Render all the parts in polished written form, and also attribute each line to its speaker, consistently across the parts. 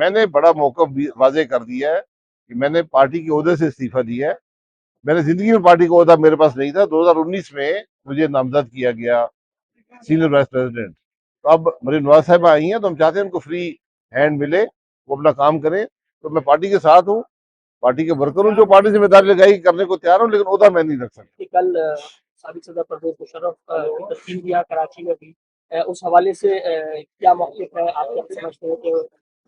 Speaker 1: मैंने बड़ा मौका वाजे कर दिया है कि मैंने पार्टी के ओहदे से इस्तीफा दिया है। मैंने जिंदगी में पार्टी का ओहदा मेरे पास नहीं था। 2019 में मुझे नामजद किया गया सीनियर वाइस प्रेसिडेंट। तो अब मेरे नवाज साहब आई हैं, तो हम चाहते हैं उनको फ्री हैंड मिले, वो अपना काम करें। तो मैं पार्टी के साथ हूँ, पार्टी के वर्कर हूँ, जो पार्टी जिम्मेदारी लगाई करने को तैयार हूँ, लेकिन ओहदा मैं नहीं रख सकता।
Speaker 2: कल साबिक सदर परवेज मुशर्रफ की तस्वीर दिया कराची में भी, उस हवाले से क्या मौक़िफ़ है, आप क्या समझते हैं कि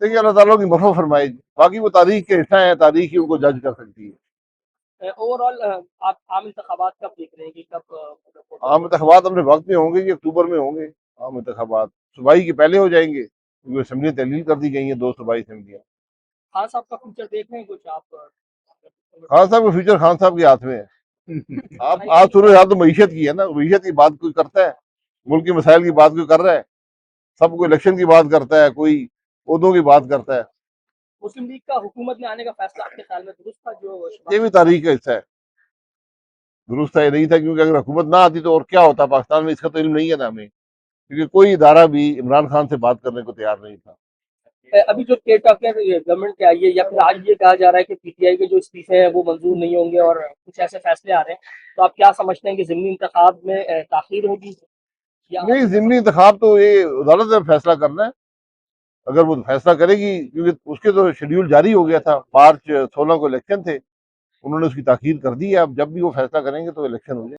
Speaker 1: देखिए, अल्लाह ताला की मफ़फ़ फरमाए। बाकी वो तारीख के हिस्सा है, तारीख ही उनको जज कर सकती है।
Speaker 2: ओवरऑल आप आम इंतखाबात कब देख रहे हैं कि कब
Speaker 1: आम इंतखाबात अपने वक्त में होंगे, ये अक्टूबर में होंगे। आम इंतखाबात सूबाई के पहले हो जाएंगे, क्योंकि असम्बली तहलील कर दी गई हैं, 2 सूबाई असम्बलियाँ।
Speaker 2: खान साहब का फ्यूचर देख रहे हैं कुछ आप?
Speaker 1: खान साहब का फ्यूचर खान साहब के हाथ में है। आप आज सूरत हाल तो मीशत की है ना, मीशत की बात कोई करता है, मुल्क के मसाइल की बात कोई कर रहा है? सब कोई इलेक्शन की बात करता है, कोई ओहदों की बात करता है।
Speaker 2: मुस्लिम लीग का हुकूमत में आने का फैसला आपके ख्याल में दुरुस्त था?
Speaker 1: ये भी तारीख का हिस्सा है। दुरुस्त है नहीं था, क्योंकि अगर हुकूमत ना आती तो और क्या होता पाकिस्तान में, इसका तो इल्म नहीं है ना हमें, क्योंकि कोई इदारा भी इमरान खान से बात करने को तैयार नहीं था।
Speaker 2: अभी जो केयरटेकर गवर्नमेंट के आई है, या फिर आज ये कहा जा रहा है कि पीटीआई के जो इस्तीफे हैं वो मंजूर नहीं होंगे और कुछ ऐसे फैसले आ रहे हैं, तो आप क्या समझते हैं कि ज़िमनी इंतखाब में ताख़ीर होगी या
Speaker 1: नहीं, ज़िमनी इंतखाब तो ये अदालत ने फैसला करना है। अगर वो फैसला करेगी, क्योंकि उसके तो शेड्यूल जारी हो गया था, मार्च 16 को इलेक्शन थे, उन्होंने उसकी ताख़ीर कर दी है। अब जब भी वो फैसला करेंगे तो इलेक्शन हो जाए।